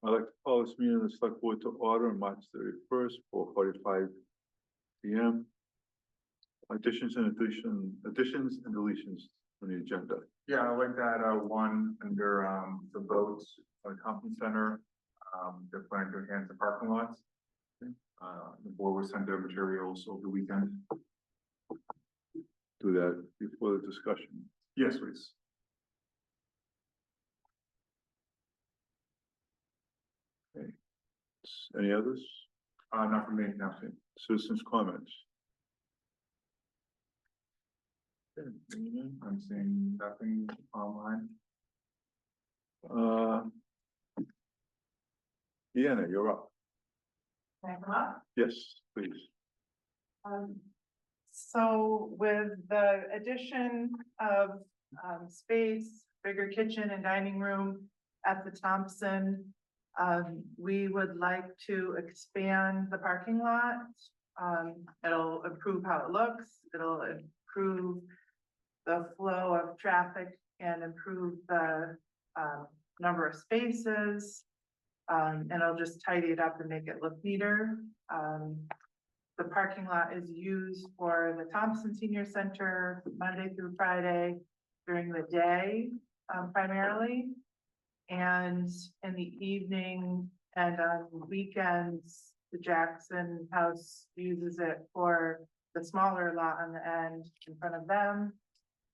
I'd like to call this meeting of the select board to order on March 31st, 4:45 p.m. Additions and deletions on the agenda. Yeah, I like that, one under, the boats, conference center, they're planning to enhance the parking lots. The board will send their materials over the weekend. Do that before the discussion. Yes, please. Any others? Not from me, no. Citizens' comments. I'm seeing nothing online. Deanna, you're up. Can I come up? Yes, please. So with the addition of space, bigger kitchen and dining room at the Thompson, we would like to expand the parking lot. It'll improve how it looks. It'll improve the flow of traffic and improve the number of spaces. And it'll just tidy it up and make it look neater. The parking lot is used for the Thompson Senior Center Monday through Friday during the day, primarily. And in the evening and on weekends, the Jackson House uses it for the smaller lot on the end in front of them.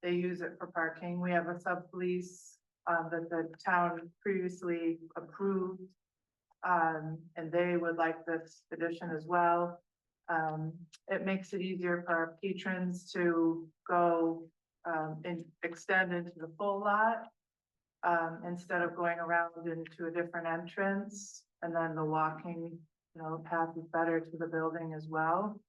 They use it for parking. We have a sublease that the town previously approved. And they would like this addition as well. It makes it easier for our patrons to go and extend into the full lot instead of going around into a different entrance. And then the walking, path is better to the building as well.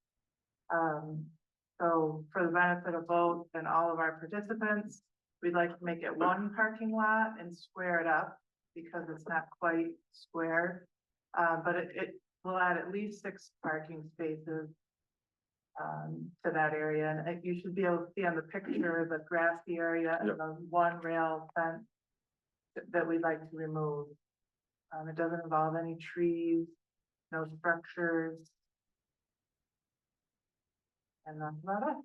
So for the benefit of both and all of our participants, we'd like to make it one parking lot and square it up because it's not quite square. But it will add at least 6 parking spaces to that area. And you should be able to see on the picture the grassy area and the one rail fence that we'd like to remove. It doesn't involve any trees, no structures. And that's about it.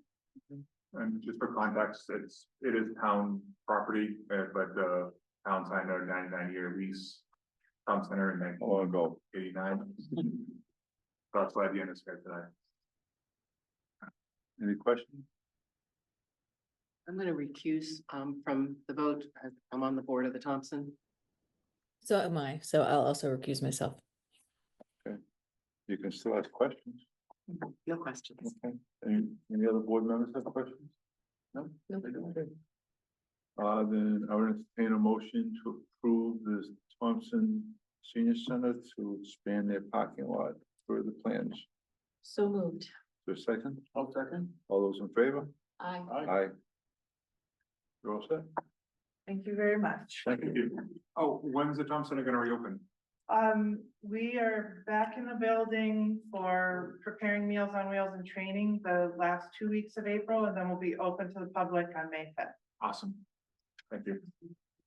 And just for context, it is town property, but the town signed a 99-year lease. Town center in 1989. That's why the end is here today. Any questions? I'm going to recuse from the vote. I'm on the board of the Thompson. So am I, so I'll also recuse myself. Okay. You can still ask questions. No questions. Okay. Any other board members have questions? No? No. Okay. Then I would entertain a motion to approve the Thompson Senior Center to expand their parking lot for the plans. So moved. Is there a second? I'll second. All those in favor? Aye. Aye. You're all set? Thank you very much. Thank you. Oh, when's the Town Center gonna reopen? We are back in the building for preparing Meals on Wheels and training the last 2 weeks of April, and then we'll be open to the public on May 5th. Awesome. Thank you.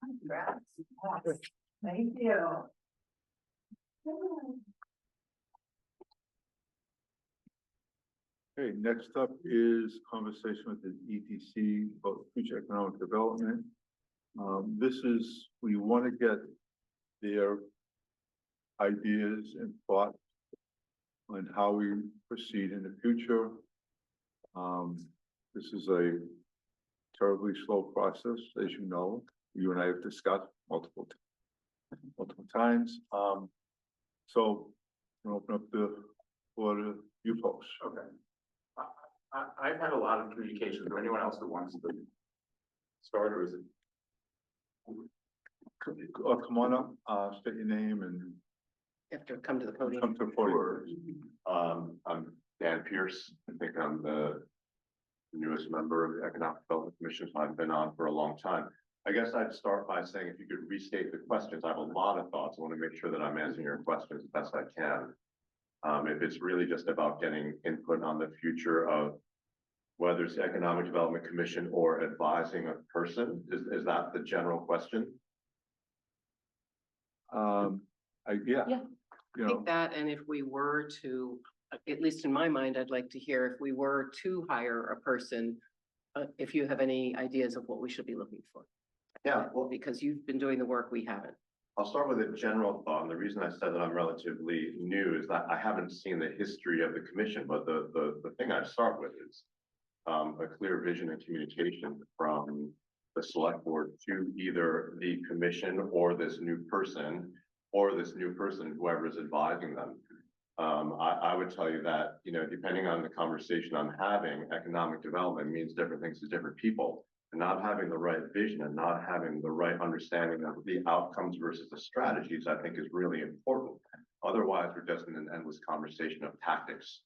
Congrats. Yes. Thank you. Okay, next up is conversation with the EDC about future economic development. We want to get their ideas and thoughts on how we proceed in the future. This is a terribly slow process, as you know. You and I have discussed multiple times. So I'll open up the floor to you folks. Okay. I've had a lot of communications. Or anyone else that wants to start, or is it? Come on up, state your name and You have to come to the podium. come to the podium. I'm Dan Pierce. I think I'm the newest member of the Economic Development Commission. So I've been on for a long time. I guess I'd start by saying if you could restate the questions. I have a lot of thoughts. I want to make sure that I'm answering your questions as best I can. If it's really just about getting input on the future of whether it's the Economic Development Commission or advising a person, is that the general question? Yeah. Yeah. You I know, think that, and if we were to, at least in my mind, I'd like to hear if we were to hire a person, if you have any ideas of what we should be looking for. Yeah, well, Because you've been doing the work we haven't. I'll start with a general thought, and the reason I said that I'm relatively new is that I haven't seen the history of the commission, but the thing I'd start with is a clear vision and communication from the select board to either the commission or this new person, whoever is advising them. I would tell you that, you know, depending on the conversation I'm having, economic development means different things to different people. And not having the right vision and not having the right understanding of the outcomes versus the strategies, I think is really important. Otherwise, we're just in an endless conversation of tactics.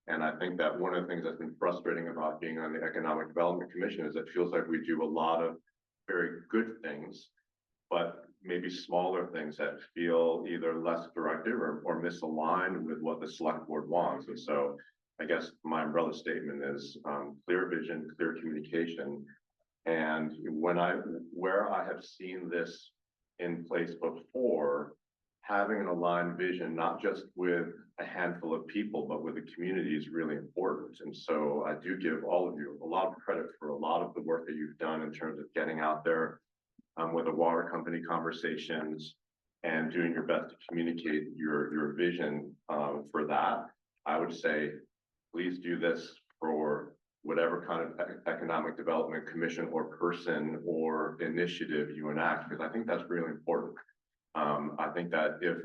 And I think that one of the things that's been frustrating about being on the Economic Development Commission is it feels like we do a lot of very good things, but maybe smaller things that feel either less directive or misaligned with what the select board wants. And so I guess my umbrella statement is clear vision, clear communication. And where I have seen this in place before, having an aligned vision, not just with a handful of people, but with the community is really important. And so I do give all of you a lot of credit for a lot of the work that you've done in terms of getting out there with the water company conversations and doing your best to communicate your vision for that. I would say, please do this for whatever kind of economic development commission or person or initiative you enact, because I think that's really important. I think that if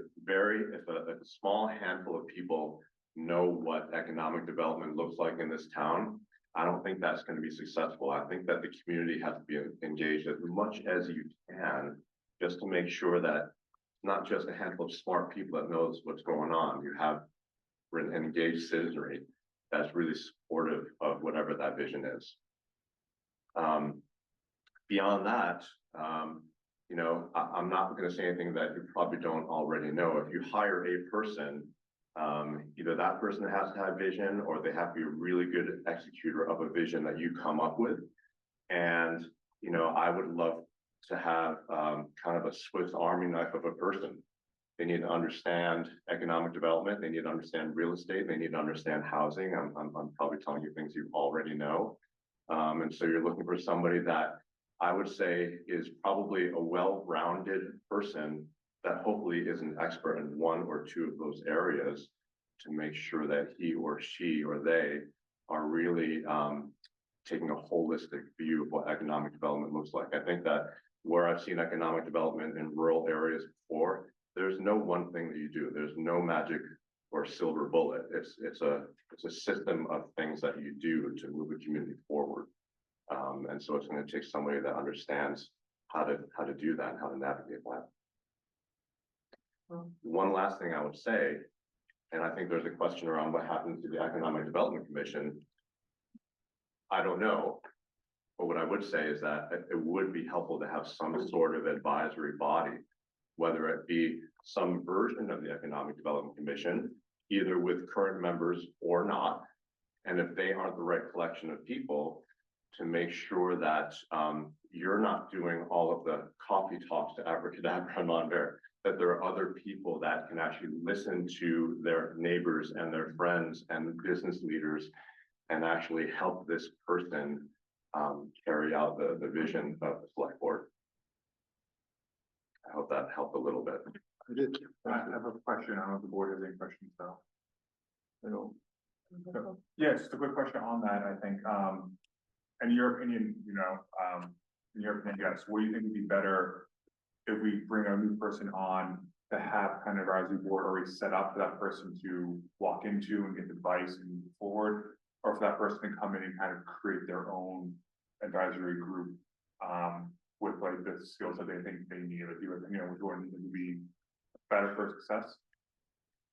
a small handful of people know what economic development looks like in this town, I don't think that's going to be successful. I think that the community has to be engaged as much as you can, just to make sure that not just a handful of smart people that knows what's going on. You have an engaged citizenry that's really supportive of whatever that vision is. Beyond that, you know, I'm not going to say anything that you probably don't already know. If you hire a person, either that person has to have vision or they have to be a really good executor of a vision that you come up with. And, you know, I would love to have kind of a Swiss Army knife of a person. They need to understand economic development. They need to understand real estate. They need to understand housing. I'm probably telling you things you already know. And so you're looking for somebody that I would say is probably a well-rounded person that hopefully is an expert in one or two of those areas to make sure that he or she or they are really taking a holistic view of what economic development looks like. I think that where I've seen economic development in rural areas before, there's no one thing that you do. There's no magic or silver bullet. It's a system of things that you do to move a community forward. And so it's going to take somebody that understands how to do that and how to navigate that. One last thing I would say, and I think there's a question around what happens to the Economic Development Commission. I don't know, but what I would say is that it would be helpful to have some sort of advisory body, whether it be some version of the Economic Development Commission, either with current members or not. And if they aren't the right collection of people, to make sure that you're not doing all of the coffee talks to abracadabra and Monbear, that there are other people that can actually listen to their neighbors and their friends and business leaders and actually help this person carry out the vision of the select board. I hope that helped a little bit. I did. I have a question. I don't know if the board has any questions though. You know, Yeah, just a quick question on that. I think, in your opinion, you know, yes, what do you think would be better if we bring a new person on to have kind of advisory board already set up for that person to walk into and get advice and move forward, or for that person to come in and kind of create their own advisory group, with like the skills that they think they need to do it, you know, which one would be better for success?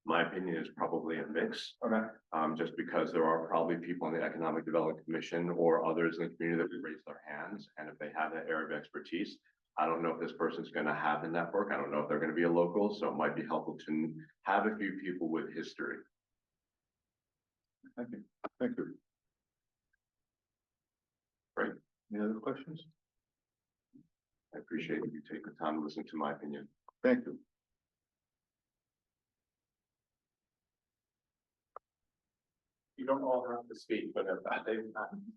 My opinion is probably a mix. Okay. Just because there are probably people in the Economic Development Commission or others in the community that would raise their hands. And if they have that area of expertise, I don't know if this person's going to have the network. I don't know if they're going to be a local. So it might be helpful to have a few people with history. thank you. Thank you. Great. Any other questions? I appreciate you taking the time to listen to my opinion. Thank you. you don't all have to speak, but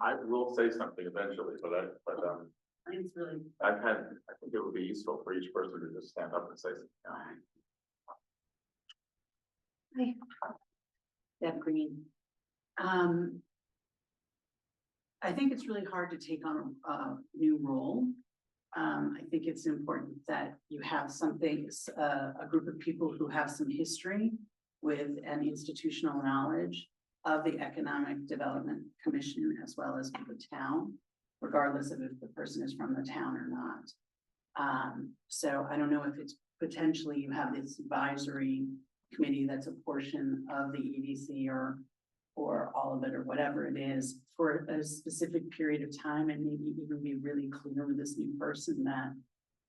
I will say something eventually, It's really. I think it would be useful for each person to just stand up and say something. Hi. Deb Green. I think it's really hard to take on a new role. I think it's important that you have something, a group of people who have some history with an institutional knowledge of the Economic Development Commission as well as of the town, regardless of if the person is from the town or not. So I don't know if it's potentially you have this advisory committee that's a portion of the EDC or all of it or whatever it is for a specific period of time, and maybe even be really clear with this new person that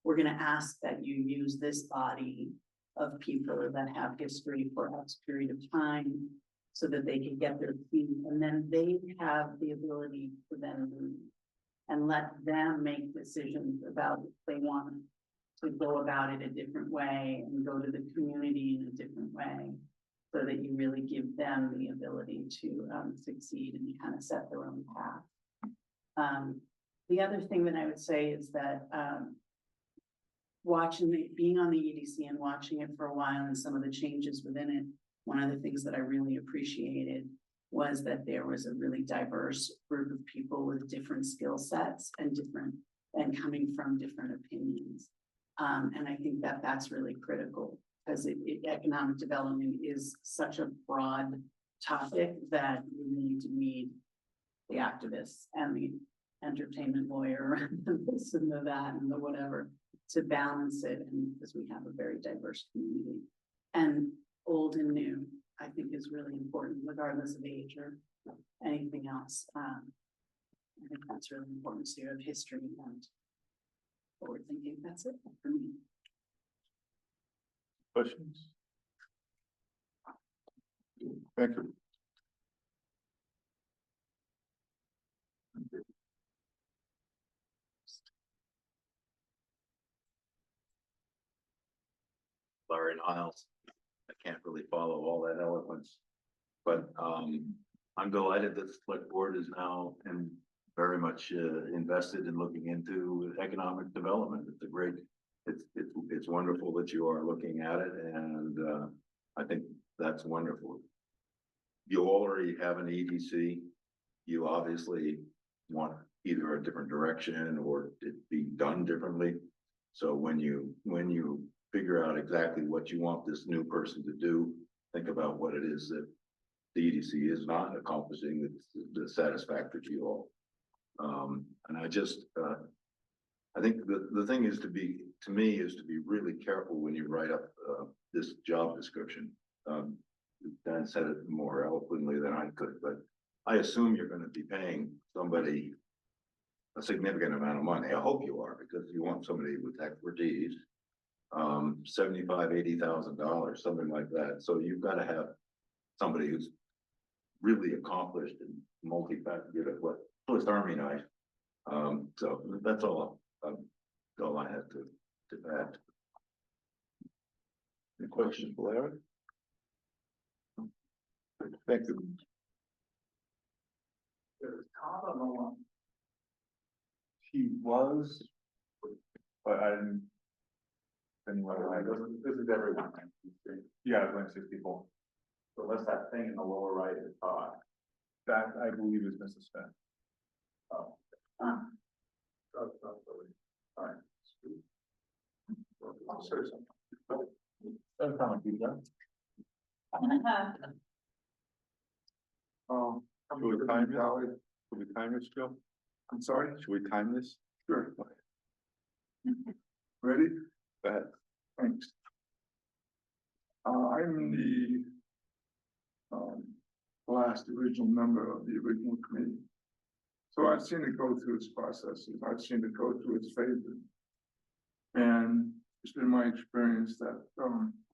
we're gonna ask that you use this body of people that have history for X period of time so that they can get their feet, and then they have the ability to then move and let them make decisions about if they want to go about it a different way and go to the community in a different way, so that you really give them the ability to succeed and kind of set their own path. The other thing that I would say is that being on the EDC and watching it for a while and some of the changes within it, one of the things that I really appreciated was that there was a really diverse group of people with different skill sets and coming from different opinions. And I think that that's really critical, because economic development is such a broad topic that you need to meet the activists and the entertainment lawyer and this and the that and the whatever to balance it, and because we have a very diverse community. And old and new, I think is really important, regardless of age or anything else. I think that's really important, so you have history and forward thinking. That's it for me. Questions? Thank you. Larry Niles. I can't really follow all that eloquence. But I'm delighted that the select board is now and very much invested in looking into economic development. It's a great, it's wonderful that you are looking at it, and I think that's wonderful. You already have an EDC. You obviously want either a different direction or it be done differently. So when you figure out exactly what you want this new person to do, think about what it is that the EDC is not accomplishing that's satisfactory to you all. And I think the thing is to be really careful when you write up this job description. Dan said it more eloquently than I could, but I assume you're gonna be paying somebody a significant amount of money. I hope you are, because you want somebody with expertise. $75,000-$80,000, something like that. So you've got to have somebody who's really accomplished and multifaceted, what Swiss Army knife. So that's all I have to add. Any questions, Larry? Thank you. He was, but I didn't. Anyway, This is everyone. yeah, 26 people. So what's that thing in the lower right is That I believe is Mrs. Smith. Oh. Alright. Doesn't sound like you, John. Should we time this? Should we time this, Joe? I'm sorry? Should we time this? Sure. Ready? Go ahead. Thanks. I'm the last original member of the original committee. So I've seen it go through its processes. I've seen it go through its phases. And it's been my experience that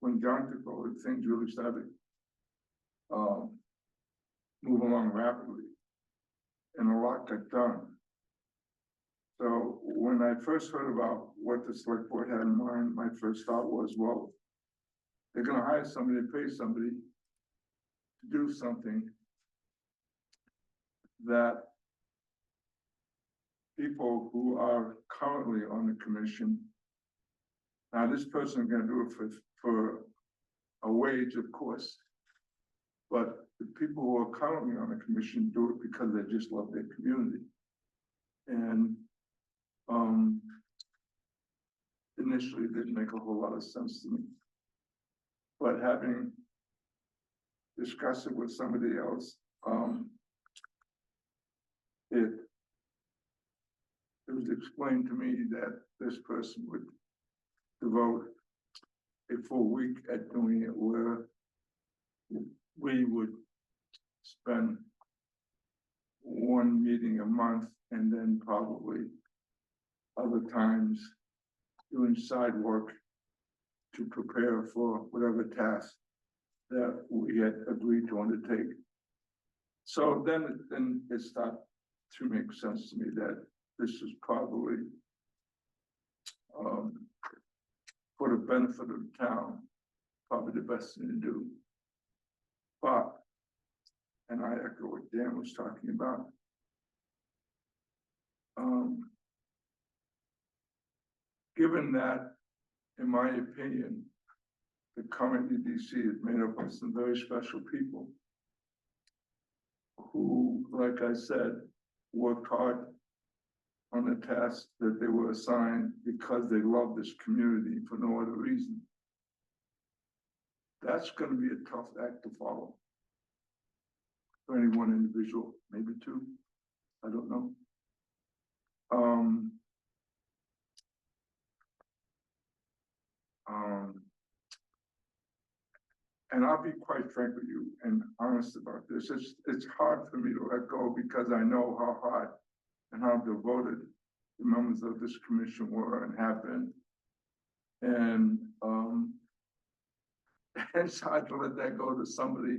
when John took over, things really started move along rapidly, and a lot got done. So when I first heard about what the select board had in mind, my first thought was, well, they're gonna hire somebody, pay somebody to do something that people who are currently on the commission, now this person can do it for a wage, of course. But the people who are currently on the commission do it because they just love their community. And, initially it didn't make a whole lot of sense to me. But having discussed it with somebody else, it was explained to me that this person would devote a full week at doing it, where we would spend one meeting a month and then probably other times doing side work to prepare for whatever task that we had agreed to undertake. So then it started to make sense to me that this is probably for the benefit of the town, probably the best thing to do. But, and I echo what Dan was talking about. Given that, in my opinion, the current EDC is made up of some very special people who, like I said, worked hard on the task that they were assigned because they love this community for no other reason. That's gonna be a tough act to follow. For any one individual, maybe two, I don't know. And I'll be quite frank with you and honest about this. It's hard for me to let go because I know how hard and how devoted the members of this commission were and have been. And it's hard to let that go to somebody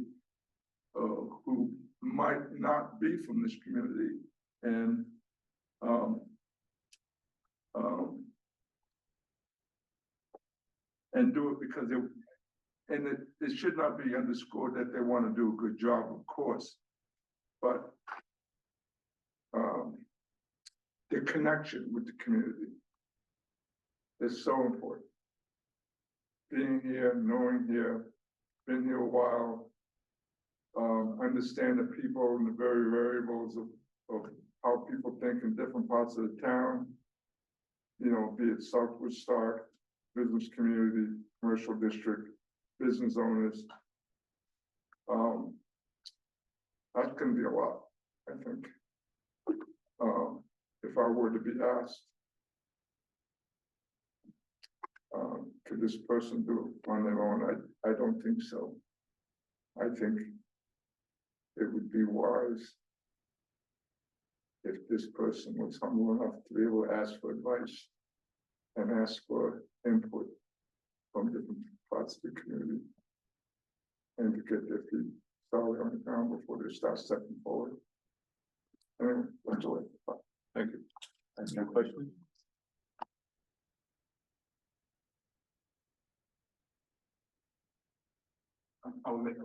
who might not be from this community and do it because it should not be underscored that they want to do a good job, of course, but the connection with the community is so important. Being here, knowing here, been here a while, understand the people and the very variables of how people think in different parts of the town, you know, be it South Woodstock, business community, commercial district, business owners. That's gonna be a lot, I think. If I were to be asked, could this person do it on their own? I don't think so. I think it would be wise if this person was humble enough to be able to ask for advice and ask for input from different parts of the community and to get their feet solid on the ground before they start stepping forward. Anyway, that's all. Thank you. That's no question. I'll make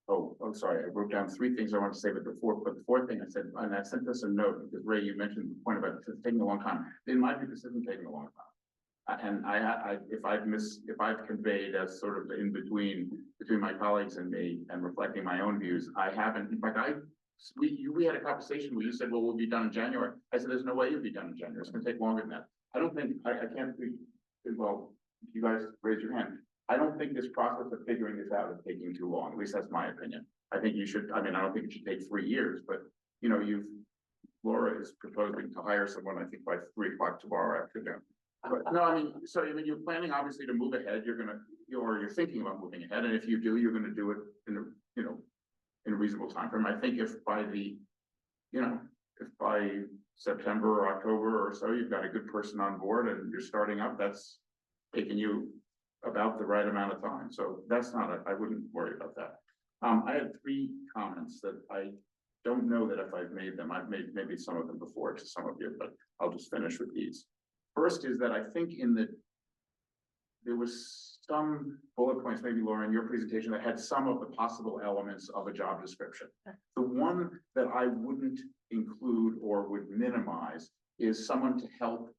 Oh, sorry, I wrote down three things I want to say, but the fourth thing I said, and I sent this a note, because Ray, you mentioned the point about it taking a long time. In my view, this isn't taking a long time. And if I've conveyed as sort of in between my colleagues and me and reflecting my own views, I haven't, in fact, we had a conversation where you said, well, we'll be done in January. I said, there's no way you'll be done in January. It's gonna take longer than that. I don't think, I can't think, well, you guys raise your hand. I don't think this process of figuring this out is taking too long. At least that's my opinion. I think you should, I mean, I don't think it should take 3 years, but you know, Laura is proposing to hire someone, I think by 3 o'clock tomorrow afternoon. But no, I mean, so I mean, you're planning obviously to move ahead. You're thinking about moving ahead. And if you do, you're gonna do it in a, you know, in a reasonable time frame. I think if by September or October or so, you've got a good person on board and you're starting up, that's taking you about the right amount of time. So that's not, I wouldn't worry about that. I had 3 comments that I don't know that if I've made them. I've made maybe some of them before to some of you, but I'll just finish with these. First is that I think in the there was some bullet points, maybe Laura, in your presentation that had some of the possible elements of a job description. The one that I wouldn't include or would minimize is someone to help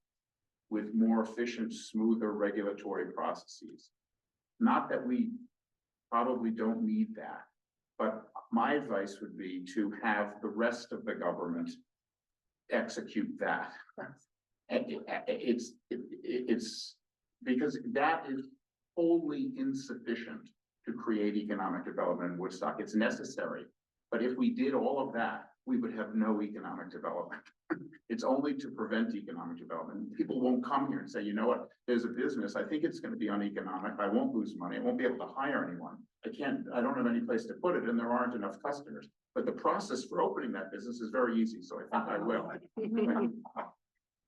with more efficient, smoother regulatory processes. Not that we probably don't need that, but my advice would be to have the rest of the government execute that. And it's because that is wholly insufficient to create economic development in Woodstock. It's necessary, but if we did all of that, we would have no economic development. It's only to prevent economic development. People won't come here and say, you know what, there's a business, I think it's gonna be uneconomic, I won't lose money, I won't be able to hire anyone. I don't have any place to put it, and there aren't enough customers. But the process for opening that business is very easy, so I think I will.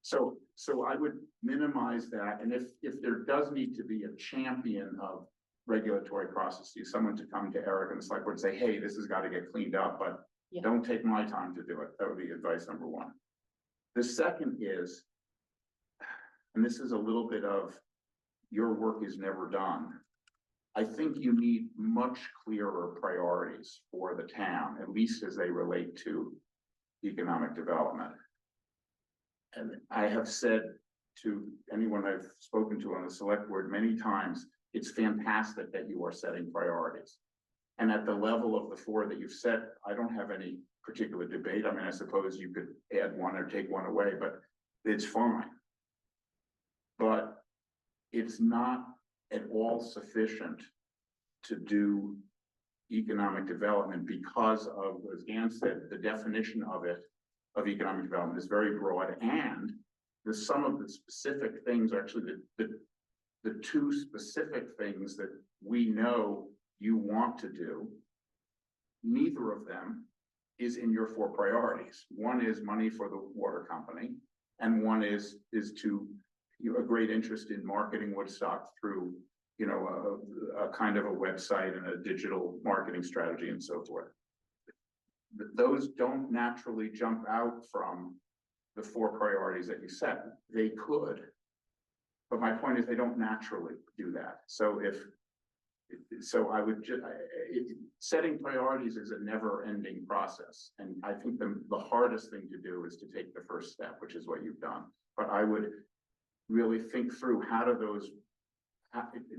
So I would minimize that, and if there does need to be a champion of regulatory processes, someone to come to Eric and the select board and say, hey, this has got to get cleaned up, but Yeah. don't take my time to do it. That would be advice number one. The second is, and this is a little bit of your work is never done. I think you need much clearer priorities for the town, at least as they relate to economic development. And I have said to anyone I've spoken to on the select board many times, it's fantastic that you are setting priorities. And at the level of the four that you've set, I don't have any particular debate. I mean, I suppose you could add one or take one away, but it's fine. But it's not at all sufficient to do economic development because of, as Ann said, the definition of it, of economic development is very broad, and some of the specific things, actually the two specific things that we know you want to do, neither of them is in your four priorities. One is money for the water company, and one is to a great interest in marketing Woodstock through, you know, a kind of a website and a digital marketing strategy and so forth. Those don't naturally jump out from the four priorities that you set. They could, but my point is they don't naturally do that. So I would just, setting priorities is a never-ending process. And I think the hardest thing to do is to take the first step, which is what you've done. But I would really think through how do those,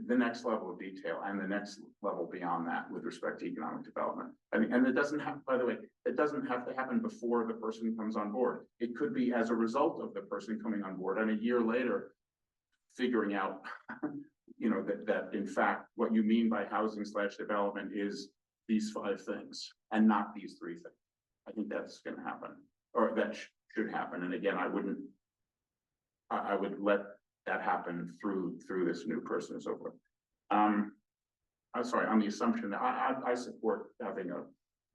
the next level of detail and the next level beyond that with respect to economic development. I mean, and it doesn't have, by the way, it doesn't have to happen before the person comes on board. It could be as a result of the person coming on board, and a year later, figuring out, you know, that in fact, what you mean by housing/development is these 5 things and not these 3 things. I think that's going to happen, or that should happen. And again, I would let that happen through this new person and so forth. I'm sorry, on the assumption that I support having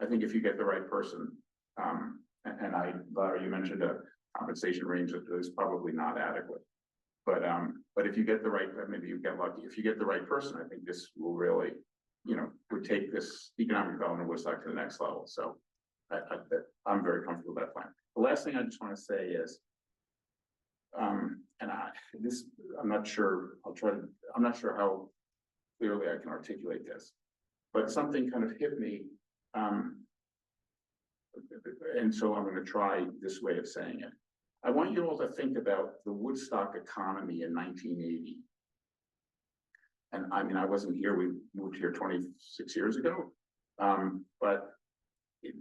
I think if you get the right person, and Larry, you mentioned a compensation range that is probably not adequate. But if you get the right, maybe you get lucky. If you get the right person, I think this will really, you know, would take this economic development of Woodstock to the next level. So I'm very comfortable with that plan. The last thing I just want to say is, and I'm not sure, I'm not sure how clearly I can articulate this, but something kind of hit me. And so I'm going to try this way of saying it. I want you all to think about the Woodstock economy in 1980. And I mean, I wasn't here, we moved here 26 years ago. But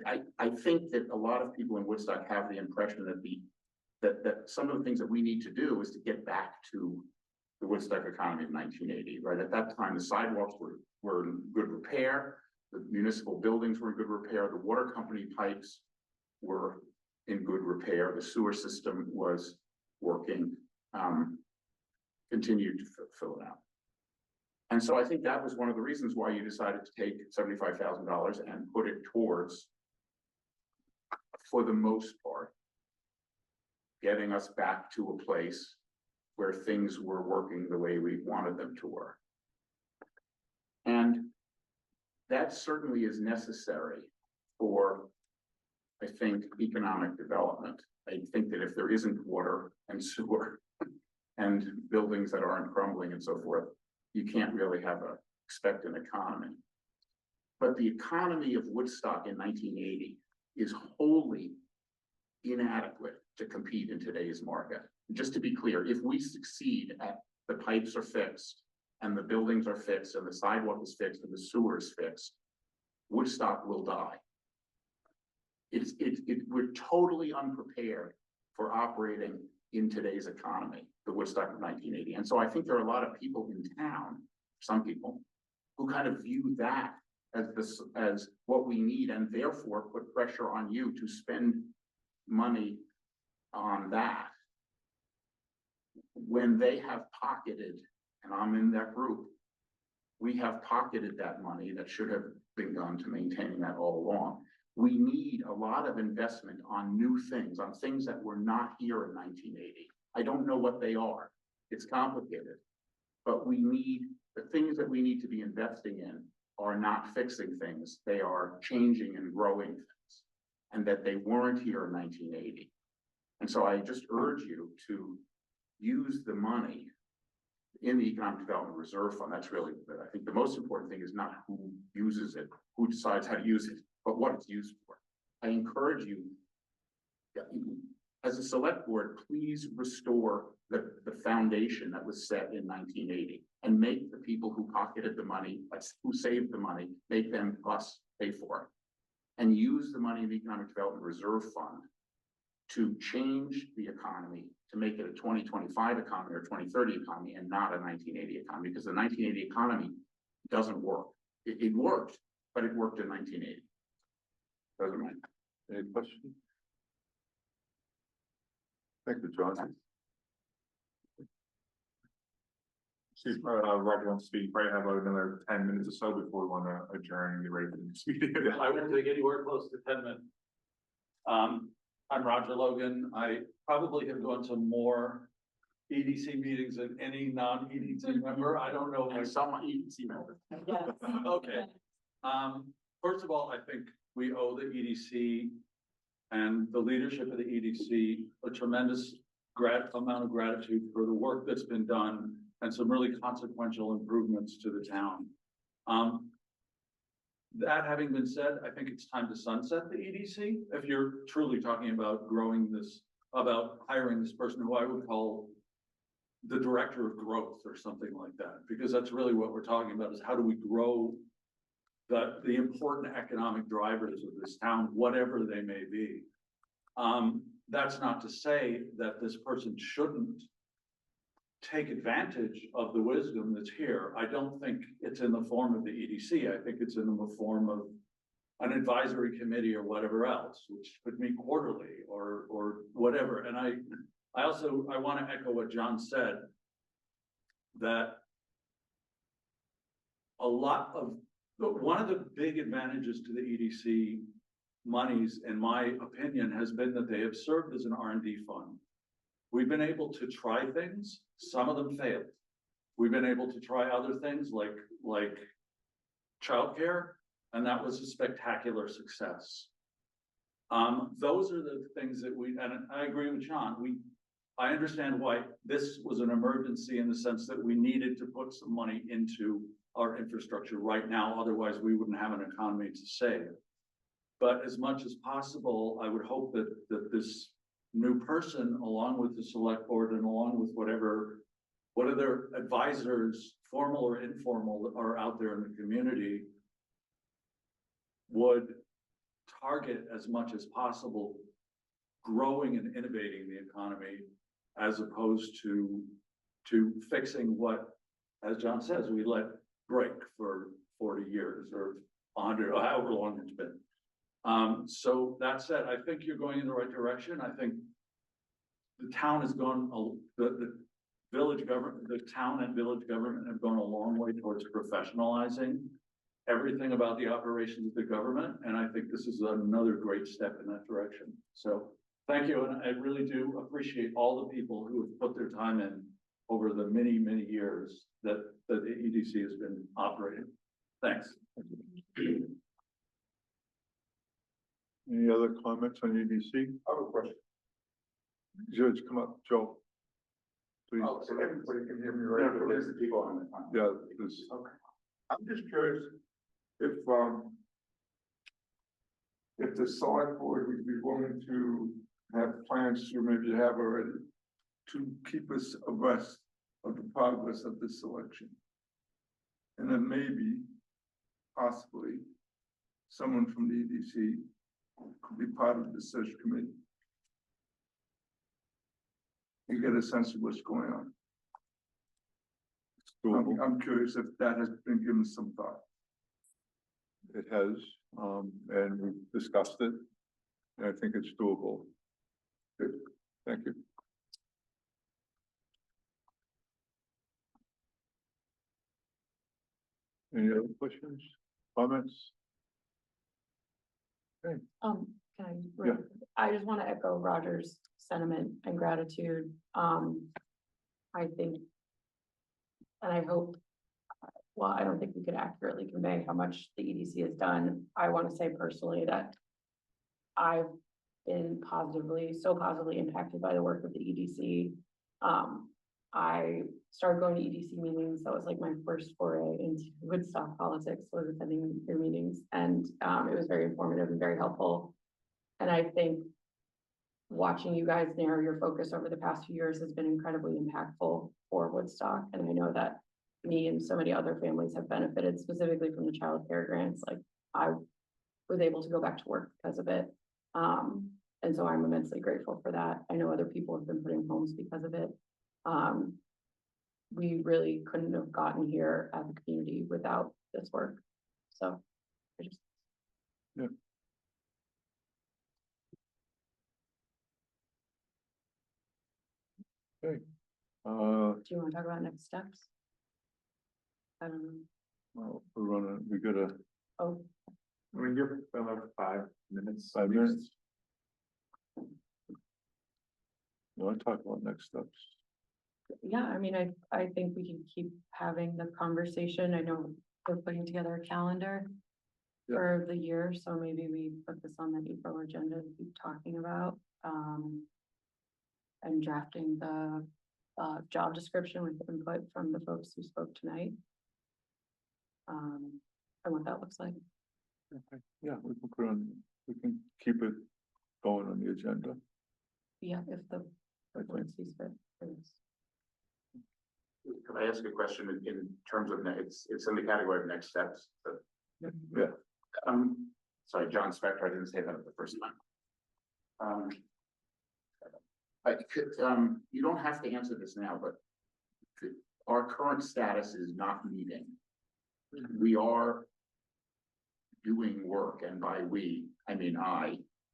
I think that a lot of people in Woodstock have the impression that some of the things that we need to do is to get back to the Woodstock economy of 1980, right? At that time, the sidewalks were in good repair, the municipal buildings were in good repair, the water company pipes were in good repair, the sewer system was working, continued to fill it out. And so I think that was one of the reasons why you decided to take $75,000 and put it towards, for the most part, getting us back to a place where things were working the way we wanted them to work. And that certainly is necessary for, I think, economic development. I think that if there isn't water and sewer and buildings that aren't crumbling and so forth, you can't really expect an economy. But the economy of Woodstock in 1980 is wholly inadequate to compete in today's market. Just to be clear, if we succeed at the pipes are fixed and the buildings are fixed and the sidewalk is fixed and the sewer is fixed, Woodstock will die. We're totally unprepared for operating in today's economy, the Woodstock of 1980. And so I think there are a lot of people in town, some people, who kind of view that as what we need, and therefore put pressure on you to spend money on that when they have pocketed, and I'm in that group, we have pocketed that money that should have been gone to maintaining that all along. We need a lot of investment on new things, on things that were not here in 1980. I don't know what they are. It's complicated, but we need the things that we need to be investing in are not fixing things. They are changing and growing things, and that they weren't here in 1980. And so I just urge you to use the money in the Economic Development Reserve Fund. That's really, I think the most important thing is not who uses it, who decides how to use it, but what it's used for. I encourage you, as a select board, please restore the foundation that was set in 1980 and make the people who pocketed the money, who saved the money, make them us pay for it. And use the money in the Economic Development Reserve Fund to change the economy, to make it a 2025 economy or 2030 economy and not a 1980 economy, because the 1980 economy doesn't work. It worked, but it worked in 1980. Those are mine. Any questions? Thank you, John. See, Roger wants to speak, probably have another 10 minutes or so before we want to adjourn and get ready for the next meeting. I won't take anywhere close to 10 minutes. I'm Roger Logan. I probably have gone to more EDC meetings than any non-EDC member. I don't know. And some EDC members. Okay. First of all, I think we owe the EDC and the leadership of the EDC a tremendous amount of gratitude for the work that's been done and some really consequential improvements to the town. That having been said, I think it's time to sunset the EDC. If you're truly talking about growing this, about hiring this person who I would call the director of growth or something like that, because that's really what we're talking about, is how do we grow the important economic drivers of this town, whatever they may be. That's not to say that this person shouldn't take advantage of the wisdom that's here. I don't think it's in the form of the EDC. I think it's in the form of an advisory committee or whatever else, which could meet quarterly or whatever. And I want to echo what John said, that one of the big advantages to the EDC monies, in my opinion, has been that they have served as an R&D fund. We've been able to try things. Some of them failed. We've been able to try other things like childcare, and that was a spectacular success. Those are the things that and I agree with John. I understand why this was an emergency in the sense that we needed to put some money into our infrastructure right now. Otherwise, we wouldn't have an economy to save. But as much as possible, I would hope that this new person, along with the select board and along with whatever other advisors, formal or informal, are out there in the community, would target as much as possible growing and innovating the economy, as opposed to fixing what, as John says, we let break for 40 years or 100 or however long it's been. So that said, I think you're going in the right direction. I think the town has gone, the village government, the town and village government have gone a long way towards professionalizing everything about the operations of the government. And I think this is another great step in that direction. So thank you. And I really do appreciate all the people who have put their time in over the many, many years that the EDC has been operating. Thanks. Any other comments on EDC? I have a question. Judge, come up, Joe. please. Oh, so everybody can hear me right? Yeah, there's the people on the. Yeah, this, Okay. I'm just curious if the select board would be willing to have plans to maybe have already to keep us abreast of the progress of this election. And then maybe, possibly, someone from the EDC could be part of the search committee. You get a sense of what's going on. it's doable. I'm curious if that has been given some thought. It has, and we've discussed it. And I think it's doable. Good, thank you. Any other questions, comments? Can I? Yeah. I just want to echo Roger's sentiment and gratitude. I think, and I hope, well, I don't think we could accurately convey how much the EDC has done. I want to say personally that I've been so positively impacted by the work of the EDC. I started going to EDC meetings. That was like my first foray into Woodstock politics, was attending your meetings. And it was very informative and very helpful. And I think watching you guys narrow your focus over the past few years has been incredibly impactful for Woodstock. And I know that me and so many other families have benefited specifically from the child care grants. Like, I was able to go back to work because of it. And so I'm immensely grateful for that. I know other people have been putting homes because of it. We really couldn't have gotten here as a community without this work. So I just. Yeah. Okay. Do you want to talk about next steps? I don't know. Well, we gotta, Oh, I mean, give another 5 minutes. 5 minutes. You wanna talk about next steps? yeah, I mean, I think we can keep having the conversation. I know we're putting together a calendar Yeah. for the year, so maybe we put this on the April agenda to keep talking about. And drafting the job description with input from the folks who spoke tonight. And what that looks like. Okay. Yeah, we can put on, we can keep it going on the agenda. Yeah, if the board sees fit. Could I ask a question in terms of, it's in the category of next steps, but. Yeah. Sorry, John Spector, I didn't say that at the first time. You don't have to answer this now, but our current status is not meeting. We are doing work, and by we, I mean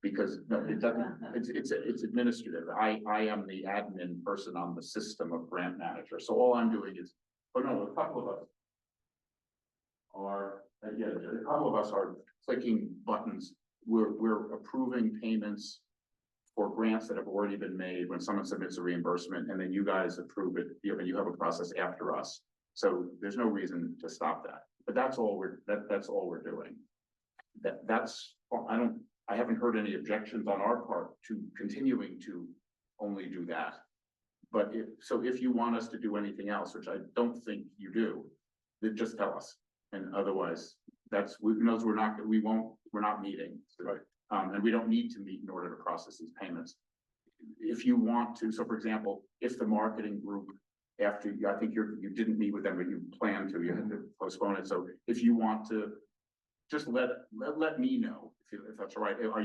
because no, it doesn't, it's administrative. I am the admin person on the system of grant manager. So all I'm doing is, a couple of us are, a couple of us are clicking buttons. We're approving payments for grants that have already been made when someone submits a reimbursement, and then you guys approve it. You have a process after us. So there's no reason to stop that. But that's all that's all we're doing. I haven't heard any objections on our part to continuing to only do that. But if you want us to do anything else, which I don't think you do, then just tell us. And otherwise, we're not meeting. Right. And we don't need to meet in order to process these payments. If you want to, so for example, if the marketing group, after, I think you didn't meet with them, but you plan to, you had to postpone it. So if you want to, just let me know if that's all right. Are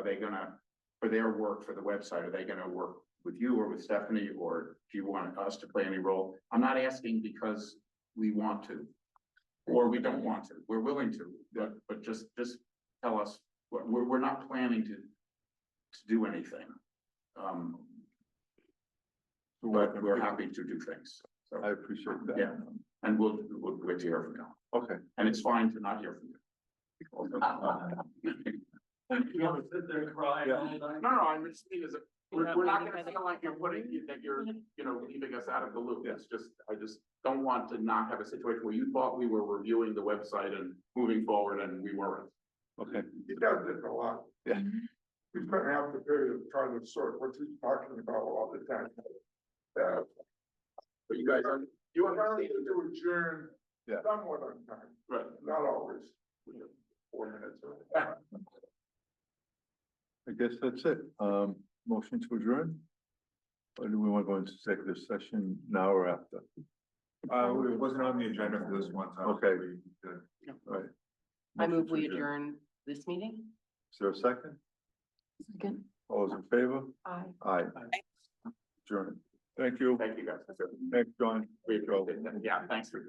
they gonna, for their work for the website, are they gonna work with you or with Stephanie, or do you want us to play any role? I'm not asking because we want to, or we don't want to. We're willing to, but just tell us. We're not planning to do anything. But we're happy to do things. So I appreciate that. Yeah. And we'll wait to hear from you. Okay. And it's fine to not hear from you. You want to sit there and cry all the time? No, I'm just saying is we're not gonna feel like you're leaving us out of the loop. Yeah. It's just, I just don't want to not have a situation where you thought we were reviewing the website and moving forward and we weren't. Okay. It does differ a lot. Yeah. We spent half the period of trying to sort what he's talking about all the time. But you guys are, you understand to adjourn. Yeah. Somewhat on time. Right. Not always. 4 minutes. I guess that's it. Motion to adjourn? Or do we want to go into executive session now or after? It wasn't on the agenda for this one time. Okay. We did. All right. I Motion move to we adjourn this meeting. Is there a second? Second. All those in favor? Aye. Aye. Adjourn. Thank you. Thank you, guys. Thanks, John. We appreciate that. Yeah, thanks for.